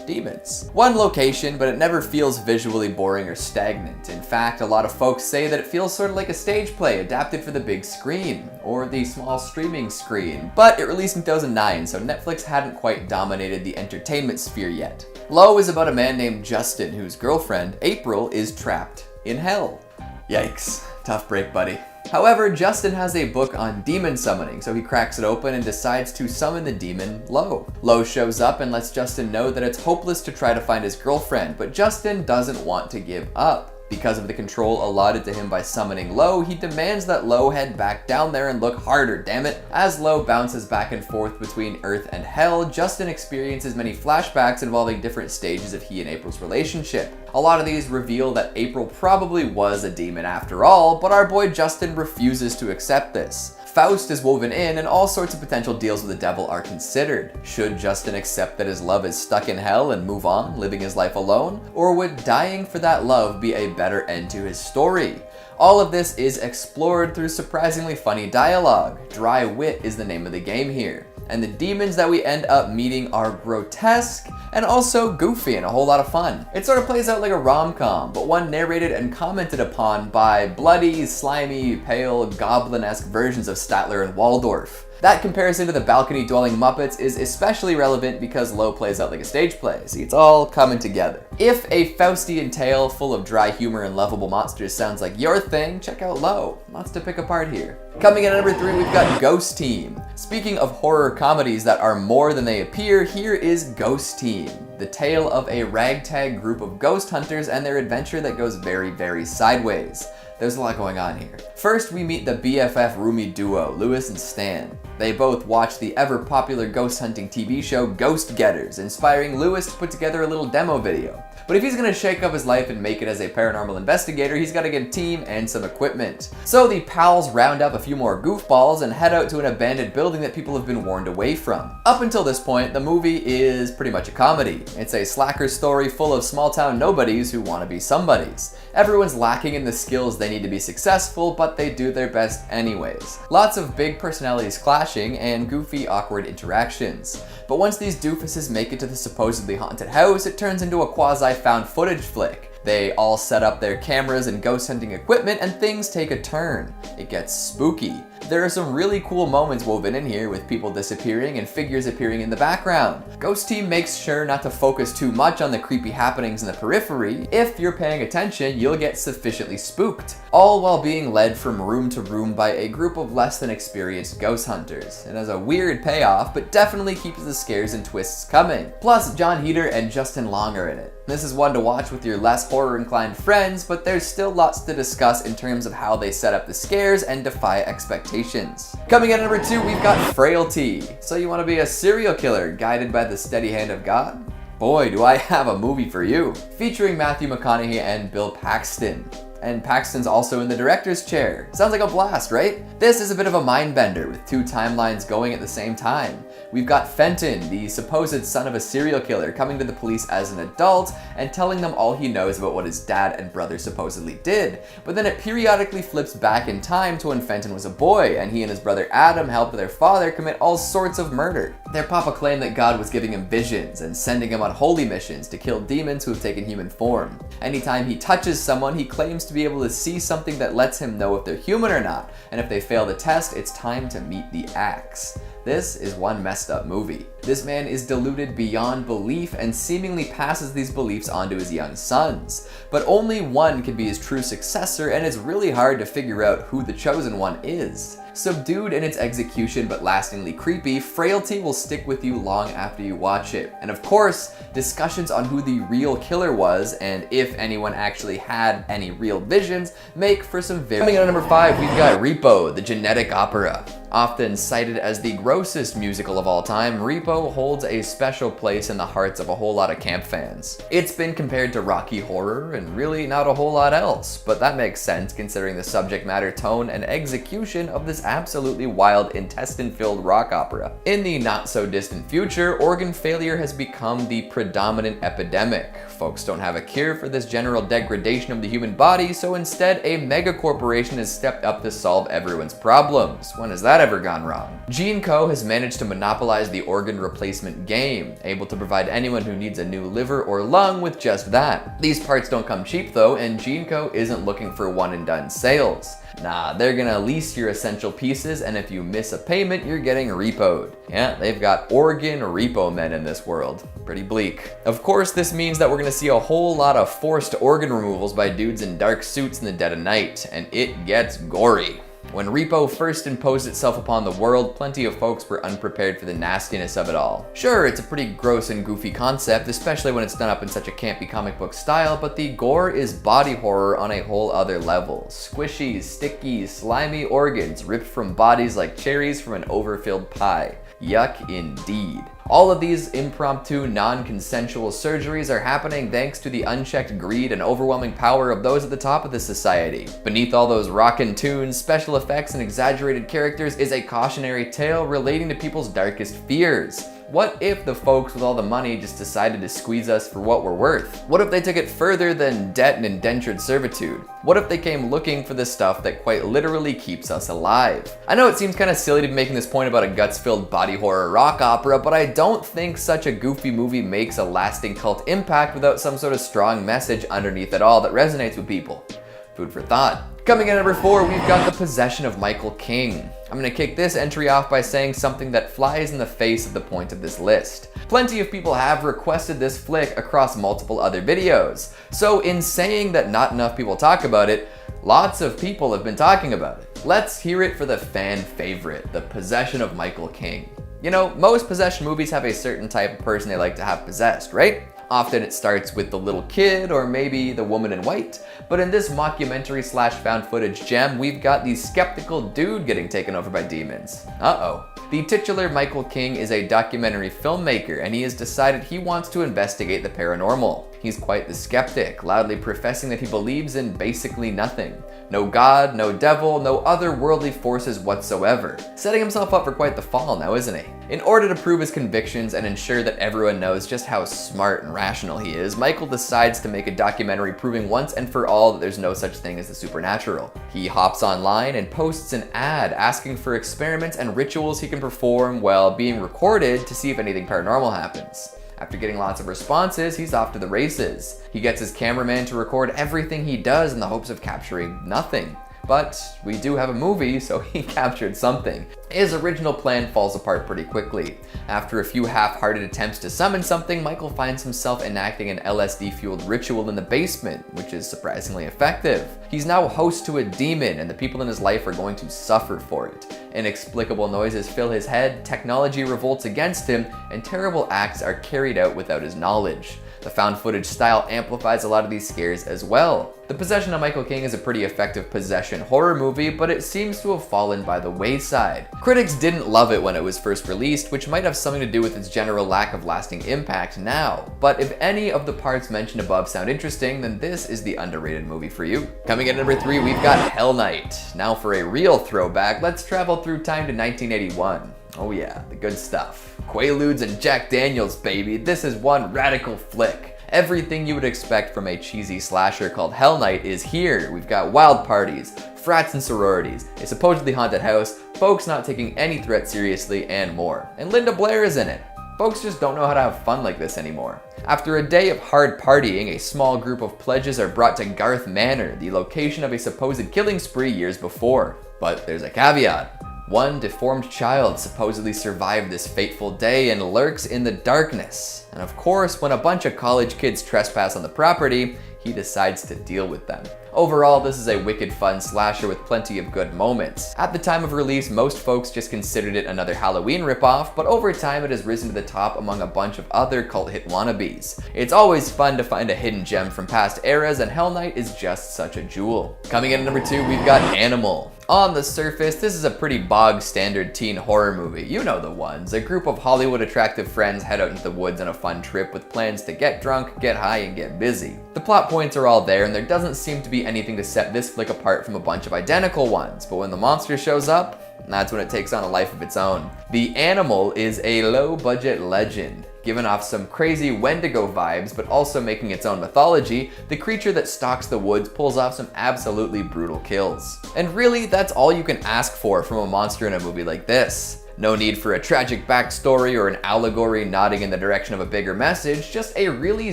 demons. One location, but it never feels visually boring or stagnant. In fact, a lot of folks say that it feels sort of like a stage play adapted for the big screen, or the small streaming screen. But it released in 2009, so Netflix hadn't quite dominated the entertainment sphere yet. Low is about a man named Justin whose girlfriend, April, is trapped in hell. Yikes. Tough break, buddy. However, Justin has a book on demon summoning, so he cracks it open and decides to summon the demon Low. Low shows up and lets Justin know that it's hopeless to try to find his girlfriend, but Justin doesn't want to give up. Because of the control allotted to him by summoning Low, he demands that Low head back down there and look harder, damn it. As Low bounces back and forth between Earth and Hell, Justin experiences many flashbacks involving different stages of he and April's relationship. A lot of these reveal that April probably was a demon after all, but our boy Justin refuses to accept this. Faust is woven in, and all sorts of potential deals with the devil are considered. Should Justin accept that his love is stuck in hell and move on, living his life alone? Or would dying for that love be a better end to his story? All of this is explored through surprisingly funny dialogue. Dry wit is the name of the game here. And the demons that we end up meeting are grotesque and also goofy and a whole lot of fun. It sort of plays out like a rom-com, but one narrated and commented upon by bloody, slimy, pale, goblin-esque versions of Statler and Waldorf. That comparison to the balcony-dwelling Muppets is especially relevant because Low plays out like a stage play. See, it's all coming together. If a Faustian tale full of dry humor and lovable monsters sounds like your thing, check out Low. Lots to pick apart here. Coming in at number 3, we've got Ghost Team. Speaking of horror comedies that are more than they appear, here is Ghost Team, the tale of a ragtag group of ghost hunters and their adventure that goes very, very sideways. There's a lot going on here. First, we meet the BFF roomie duo, Lewis and Stan. They both watch the ever-popular ghost hunting TV show Ghost Getters, inspiring Lewis to put together a little demo video. But if he's gonna shake up his life and make it as a paranormal investigator, he's gotta get a team and some equipment. So the pals round up a few more goofballs and head out to an abandoned building that people have been warned away from. Up until this point, the movie is pretty much a comedy. It's a slacker story full of small-town nobodies who want to be somebodies. Everyone's lacking in the skills they need to be successful, but they do their best anyways. Lots of big personalities clashing and goofy, awkward interactions. But once these doofuses make it to the supposedly haunted house, it turns into a quasi-found footage flick. They all set up their cameras and ghost hunting equipment and things take a turn. It gets spooky. There are some really cool moments woven in here with people disappearing and figures appearing in the background. Ghost Team makes sure not to focus too much on the creepy happenings in the periphery. If you're paying attention, you'll get sufficiently spooked, all while being led from room to room by a group of less than experienced ghost hunters. It has a weird payoff, but definitely keeps the scares and twists coming. Plus, John Heder and Justin Long are in it. This is one to watch with your less horror-inclined friends, but there's still lots to discuss in terms of how they set up the scares and defy expectations. Coming in at number 2, we've got Frailty. So you want to be a serial killer guided by the steady hand of God? Boy, do I have a movie for you. Featuring Matthew McConaughey and Bill Paxton. And Paxton's also in the director's chair. Sounds like a blast, right? This is a bit of a mind bender with two timelines going at the same time. We've got Fenton, the supposed son of a serial killer, coming to the police as an adult and telling them all he knows about what his dad and brother supposedly did. But then it periodically flips back in time to when Fenton was a boy and he and his brother Adam helped their father commit all sorts of murder. Their papa claimed that God was giving him visions and sending him on holy missions to kill demons who have taken human form. Anytime he touches someone, he claims to be able to see something that lets him know if they're human or not, and if they fail the test, it's time to meet the axe. This is one messed up movie. This man is deluded beyond belief and seemingly passes these beliefs on to his young sons. But only one can be his true successor, and it's really hard to figure out who the chosen one is. Subdued in its execution but lastingly creepy, Frailty will stick with you long after you watch it. And of course, discussions on who the real killer was and if anyone actually had any real visions make for some very... Coming in at number 5, we've got Repo, the genetic opera. Often cited as the grossest musical of all time, Repo holds a special place in the hearts of a whole lot of camp fans. It's been compared to Rocky Horror and really not a whole lot else, but that makes sense considering the subject matter, tone, and execution of this absolutely wild, intestine-filled rock opera. In the not-so-distant future, organ failure has become the predominant epidemic. Folks don't have a cure for this general degradation of the human body, so instead a megacorporation has stepped up to solve everyone's problems. When has that ever gone wrong? GeneCo has managed to monopolize the organ replacement game, able to provide anyone who needs a new liver or lung with just that. These parts don't come cheap though, and GeneCo isn't looking for one-and-done sales. Nah, they're gonna lease your essential pieces, and if you miss a payment, you're getting repoed. Yeah, they've got organ repo men in this world. Pretty bleak. Of course, this means that we're gonna see a whole lot of forced organ removals by dudes in dark suits in the dead of night, and it gets gory. When Repo first imposed itself upon the world, plenty of folks were unprepared for the nastiness of it all. Sure, it's a pretty gross and goofy concept, especially when it's done up in such a campy comic book style, but the gore is body horror on a whole other level. Squishy, sticky, slimy organs ripped from bodies like cherries from an overfilled pie. Yuck indeed. All of these impromptu, non-consensual surgeries are happening thanks to the unchecked greed and overwhelming power of those at the top of the society. Beneath all those rockin' tunes, special effects, and exaggerated characters is a cautionary tale relating to people's darkest fears. What if the folks with all the money just decided to squeeze us for what we're worth? What if they took it further than debt and indentured servitude? What if they came looking for the stuff that quite literally keeps us alive? I know it seems kind of silly to be making this point about a guts-filled body horror rock opera, but I don't think such a goofy movie makes a lasting cult impact without some sort of strong message underneath it all that resonates with people. Food for thought. Coming in at number 4, we've got The Possession of Michael King. I'm gonna kick this entry off by saying something that flies in the face of the point of this list. Plenty of people have requested this flick across multiple other videos. So in saying that not enough people talk about it, lots of people have been talking about it. Let's hear it for the fan favorite, The Possession of Michael King. You know, most possession movies have a certain type of person they like to have possessed, right? Often it starts with the little kid or maybe the woman in white, but in this mockumentary slash found footage gem, we've got the skeptical dude getting taken over by demons. Uh-oh. The titular Michael King is a documentary filmmaker, and he has decided he wants to investigate the paranormal. He's quite the skeptic, loudly professing that he believes in basically nothing. No God, no devil, no other worldly forces whatsoever. Setting himself up for quite the fall now, isn't he? In order to prove his convictions and ensure that everyone knows just how smart and rational he is, Michael decides to make a documentary proving once and for all that there's no such thing as the supernatural. He hops online and posts an ad asking for experiments and rituals he can perform while being recorded to see if anything paranormal happens. After getting lots of responses, he's off to the races. He gets his cameraman to record everything he does in the hopes of capturing nothing. But we do have a movie, so he captured something. His original plan falls apart pretty quickly. After a few half-hearted attempts to summon something, Michael finds himself enacting an LSD-fueled ritual in the basement, which is surprisingly effective. He's now host to a demon, and the people in his life are going to suffer for it. Inexplicable noises fill his head, technology revolts against him, and terrible acts are carried out without his knowledge. The found footage style amplifies a lot of these scares as well. The Possession of Michael King is a pretty effective possession horror movie, but it seems to have fallen by the wayside. Critics didn't love it when it was first released, which might have something to do with its general lack of lasting impact now. But if any of the parts mentioned above sound interesting, then this is the underrated movie for you. Coming in at number 3, we've got Hell Night. Now for a real throwback, let's travel through time to 1981. Oh yeah, the good stuff. Quaaludes and Jack Daniels, baby. This is one radical flick. Everything you would expect from a cheesy slasher called Hell Night is here. We've got wild parties, frats and sororities, a supposedly haunted house, folks not taking any threat seriously, and more. And Linda Blair is in it. Folks just don't know how to have fun like this anymore. After a day of hard partying, a small group of pledges are brought to Garth Manor, the location of a supposed killing spree years before. But there's a caveat. One deformed child supposedly survived this fateful day and lurks in the darkness. And of course, when a bunch of college kids trespass on the property, he decides to deal with them. Overall, this is a wicked fun slasher with plenty of good moments. At the time of release, most folks just considered it another Halloween ripoff, but over time it has risen to the top among a bunch of other cult hit wannabes. It's always fun to find a hidden gem from past eras, and Hell Night is just such a jewel. Coming in at number 2, we've got Animal. On the surface, this is a pretty bog standard teen horror movie. You know the ones. A group of Hollywood attractive friends head out into the woods on a fun trip with plans to get drunk, get high, and get busy. The plot points are all there, and there doesn't seem to be anything to set this flick apart from a bunch of identical ones, but when the monster shows up, that's when it takes on a life of its own. The Animal is a low-budget legend. Giving off some crazy Wendigo vibes, but also making its own mythology, the creature that stalks the woods pulls off some absolutely brutal kills. And really, that's all you can ask for from a monster in a movie like this. No need for a tragic backstory or an allegory nodding in the direction of a bigger message, just a really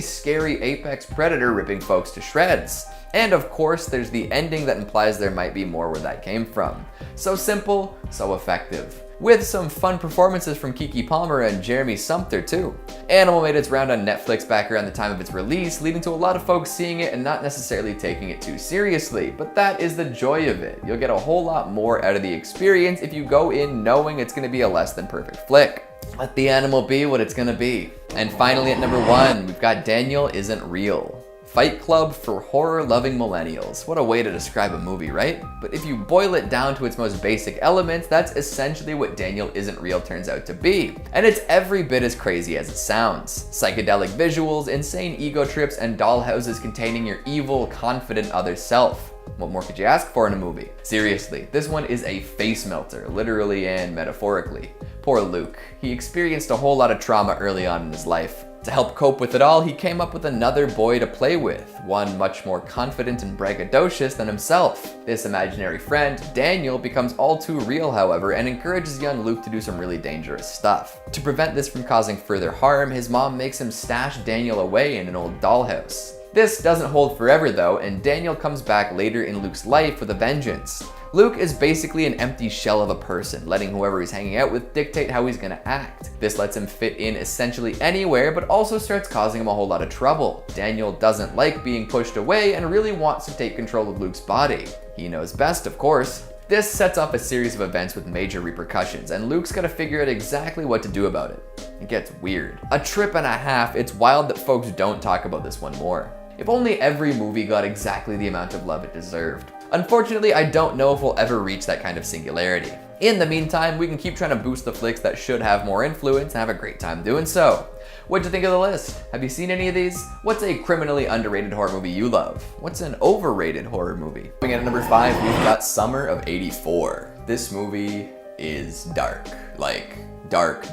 scary apex predator ripping folks to shreds. And of course, there's the ending that implies there might be more where that came from. So simple, so effective. With some fun performances from Keke Palmer and Jeremy Sumpter too. Animal made its round on Netflix back around the time of its release, leading to a lot of folks seeing it and not necessarily taking it too seriously, but that is the joy of it. You'll get a whole lot more out of the experience if you go in knowing it's gonna be a less than perfect flick. Let the animal be what it's gonna be. And finally at number 1, we've got Daniel Isn't Real. Fight Club for horror-loving millennials. What a way to describe a movie, right? But if you boil it down to its most basic elements, that's essentially what Daniel Isn't Real turns out to be. And it's every bit as crazy as it sounds. Psychedelic visuals, insane ego trips, and dollhouses containing your evil, confident other self. What more could you ask for in a movie? Seriously, this one is a face melter, literally and metaphorically. Poor Luke. He experienced a whole lot of trauma early on in his life. To help cope with it all, he came up with another boy to play with, one much more confident and braggadocious than himself. This imaginary friend, Daniel, becomes all too real, however, and encourages young Luke to do some really dangerous stuff. To prevent this from causing further harm, his mom makes him stash Daniel away in an old dollhouse. This doesn't hold forever though, and Daniel comes back later in Luke's life with a vengeance. Luke is basically an empty shell of a person, letting whoever he's hanging out with dictate how he's gonna act. This lets him fit in essentially anywhere, but also starts causing him a whole lot of trouble. Daniel doesn't like being pushed away and really wants to take control of Luke's body. He knows best, of course. This sets off a series of events with major repercussions, and Luke's gotta figure out exactly what to do about it. It gets weird. A trip and a half, it's wild that folks don't talk about this one more. If only every movie got exactly the amount of love it deserved. Unfortunately, I don't know if we'll ever reach that kind of singularity. In the meantime, we can keep trying to boost the flicks that should have more influence and have a great time doing so. What'd you think of the list? Have you seen any of these? What's a criminally underrated horror movie you love? What's an overrated horror movie? Coming in at number 5, we've got Summer of '84. This movie is dark. Like, dark.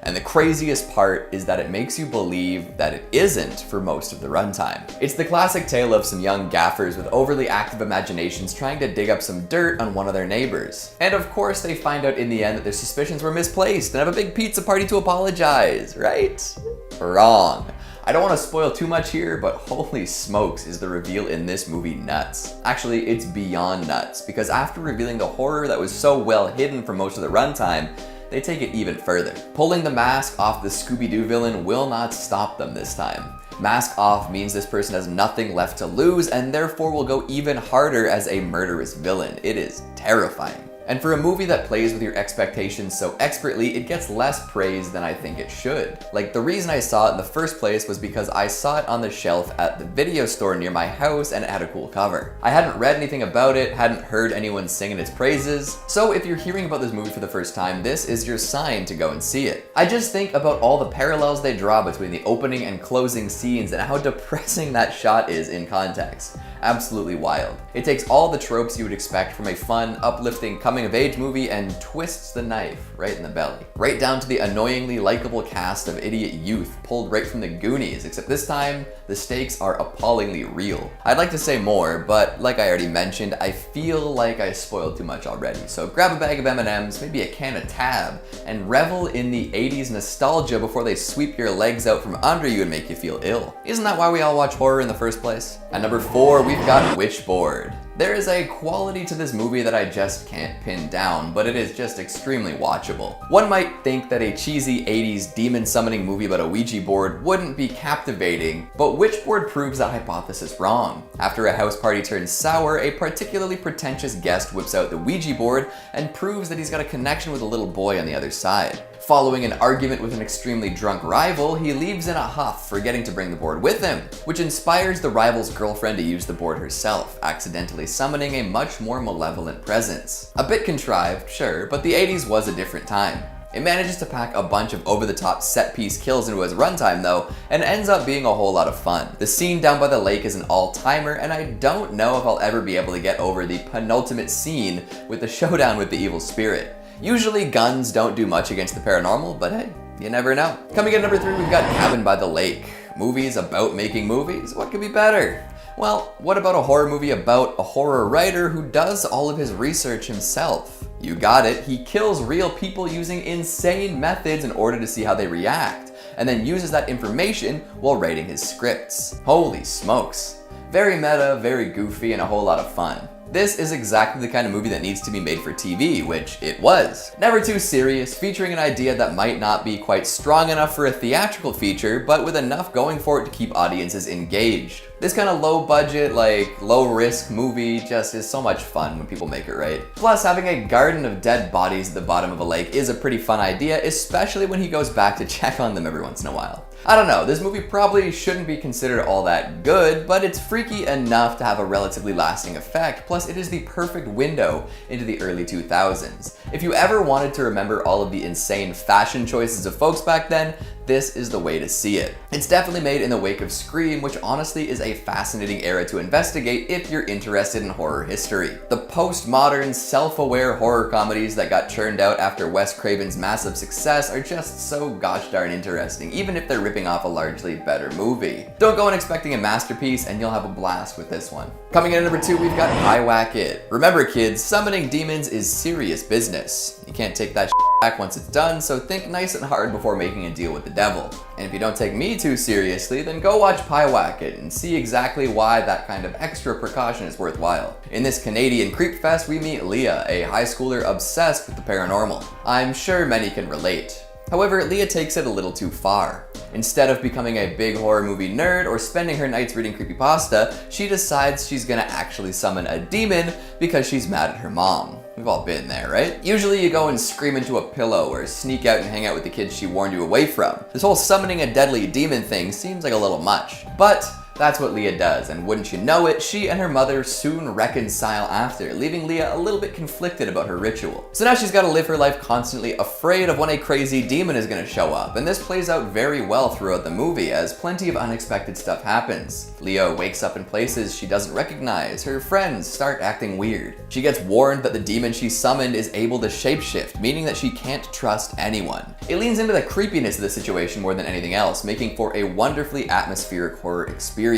And the craziest part is that it makes you believe that it isn't for most of the runtime. It's the classic tale of some young gaffers with overly active imaginations trying to dig up some dirt on one of their neighbors. And of course they find out in the end that their suspicions were misplaced and have a big pizza party to apologize, right? Wrong. I don't want to spoil too much here, but holy smokes is the reveal in this movie nuts. Actually, it's beyond nuts, because after revealing the horror that was so well hidden for most of the runtime, they take it even further. Pulling the mask off the Scooby-Doo villain will not stop them this time. Mask off means this person has nothing left to lose and therefore will go even harder as a murderous villain. It is terrifying. And for a movie that plays with your expectations so expertly, it gets less praise than I think it should. Like, the reason I saw it in the first place was because I saw it on the shelf at the video store near my house and it had a cool cover. I hadn't read anything about it, hadn't heard anyone singing its praises, so if you're hearing about this movie for the first time, this is your sign to go and see it. I just think about all the parallels they draw between the opening and closing scenes and how depressing that shot is in context. Absolutely wild. It takes all the tropes you would expect from a fun, uplifting coming-of-age movie and twists the knife right in the belly. Right down to the annoyingly likable cast of idiot youth pulled right from the Goonies, except this time, the stakes are appallingly real. I'd like to say more, but like I already mentioned, I feel like I spoiled too much already, so grab a bag of M&Ms, maybe a can of Tab, and revel in the 80s nostalgia before they sweep your legs out from under you and make you feel ill. Isn't that why we all watch horror in the first place? At number 4, we've got Witchboard. There is a quality to this movie that I just can't pin down, but it is just extremely watchable. One might think that a cheesy 80s demon summoning movie about a Ouija board wouldn't be captivating, but Witchboard proves that hypothesis wrong. After a house party turns sour, a particularly pretentious guest whips out the Ouija board and proves that he's got a connection with a little boy on the other side. Following an argument with an extremely drunk rival, he leaves in a huff, forgetting to bring the board with him, which inspires the rival's girlfriend to use the board herself, accidentally summoning a much more malevolent presence. A bit contrived, sure, but the 80s was a different time. It manages to pack a bunch of over-the-top set-piece kills into its runtime though, and ends up being a whole lot of fun. The scene down by the lake is an all-timer, and I don't know if I'll ever be able to get over the penultimate scene with the showdown with the evil spirit. Usually guns don't do much against the paranormal, but hey, you never know. Coming in at number 3, we've got Cabin by the Lake. Movies about making movies? What could be better? Well, what about a horror movie about a horror writer who does all of his research himself? You got it, he kills real people using insane methods in order to see how they react, and then uses that information while writing his scripts. Holy smokes. Very meta, very goofy, and a whole lot of fun. This is exactly the kind of movie that needs to be made for TV, which it was. Never too serious, featuring an idea that might not be quite strong enough for a theatrical feature, but with enough going for it to keep audiences engaged. This kind of low budget, like low risk movie just is so much fun when people make it right. Plus, having a garden of dead bodies at the bottom of a lake is a pretty fun idea, especially when he goes back to check on them every once in a while. I don't know, this movie probably shouldn't be considered all that good, but it's freaky enough to have a relatively lasting effect, plus it is the perfect window into the early 2000s. If you ever wanted to remember all of the insane fashion choices of folks back then, this is the way to see it. It's definitely made in the wake of Scream, which honestly is a fascinating era to investigate if you're interested in horror history. The postmodern, self-aware horror comedies that got churned out after Wes Craven's massive success are just so gosh darn interesting, even if they're ripping off a largely better movie. Don't go in expecting a masterpiece and you'll have a blast with this one. Coming in at number 2, we've got Whack It. Remember kids, summoning demons is serious business. You can't take that shit back once it's done, so think nice and hard before making a deal with the devil. And if you don't take me too seriously, then go watch Whack It and see exactly why that kind of extra precaution is worthwhile. In this Canadian creep fest, we meet Leah, a high schooler obsessed with the paranormal. I'm sure many can relate. However, Leah takes it a little too far. Instead of becoming a big horror movie nerd or spending her nights reading creepypasta, she decides she's gonna actually summon a demon because she's mad at her mom. We've all been there, right? Usually you go and scream into a pillow or sneak out and hang out with the kids she warned you away from. This whole summoning a deadly demon thing seems like a little much, but that's what Leah does, and wouldn't you know it, she and her mother soon reconcile after, leaving Leah a little bit conflicted about her ritual. So now she's got to live her life constantly afraid of when a crazy demon is going to show up, and this plays out very well throughout the movie as plenty of unexpected stuff happens. Leah wakes up in places she doesn't recognize, her friends start acting weird. She gets warned that the demon she summoned is able to shapeshift, meaning that she can't trust anyone. It leans into the creepiness of the situation more than anything else, making for a wonderfully atmospheric horror experience.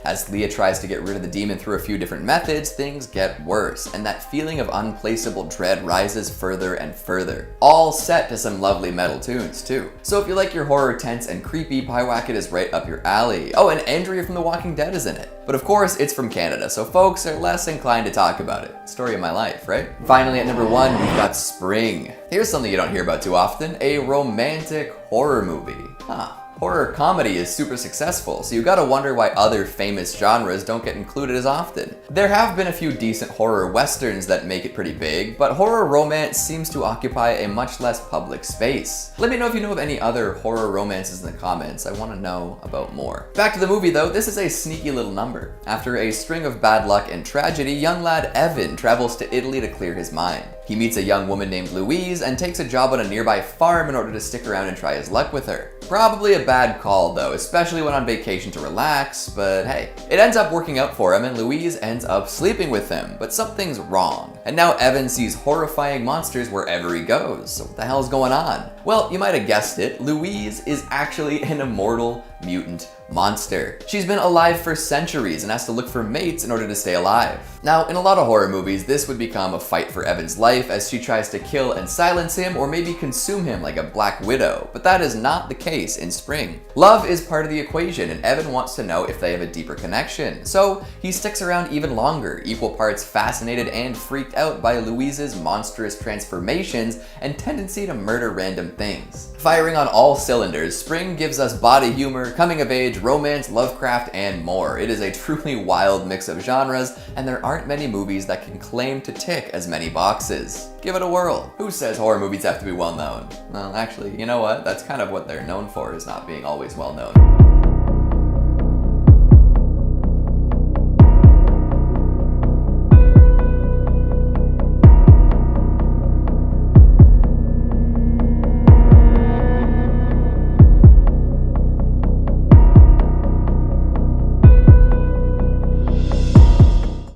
As Leah tries to get rid of the demon through a few different methods, things get worse, and that feeling of unplaceable dread rises further and further. All set to some lovely metal tunes, too. So if you like your horror tense and creepy, Whack It is right up your alley. Oh, and Andrea from The Walking Dead is in it. But of course, it's from Canada, so folks are less inclined to talk about it. Story of my life, right? Finally, at number 1, we've got Spring. Here's something you don't hear about too often, a romantic horror movie. Horror comedy is super successful, so you gotta wonder why other famous genres don't get included as often. There have been a few decent horror westerns that make it pretty big, but horror romance seems to occupy a much less public space. Let me know if you know of any other horror romances in the comments. I want to know about more. Back to the movie though, this is a sneaky little number. After a string of bad luck and tragedy, young lad Evan travels to Italy to clear his mind. He meets a young woman named Louise and takes a job on a nearby farm in order to stick around and try his luck with her. Probably a bad call though, especially when on vacation to relax, but hey. It ends up working out for him and Louise ends up sleeping with him, but something's wrong. And now Evan sees horrifying monsters wherever he goes, so what the hell's going on? Well, you might have guessed it, Louise is actually an immortal mutant monster. She's been alive for centuries and has to look for mates in order to stay alive. Now, in a lot of horror movies, this would become a fight for Evan's life as she tries to kill and silence him or maybe consume him like a black widow, but that is not the case in Spring. Love is part of the equation and Evan wants to know if they have a deeper connection, so he sticks around even longer, equal parts fascinated and freaked out by Louise's monstrous transformations and tendency to murder random things. Firing on all cylinders, Spring gives us body humor, coming of age, romance, Lovecraft, and more. It is a truly wild mix of genres, and there aren't many movies that can claim to tick as many boxes. Give it a whirl. Who says horror movies have to be well known? Well, actually, you know what? That's kind of what they're known for, is not being always well known.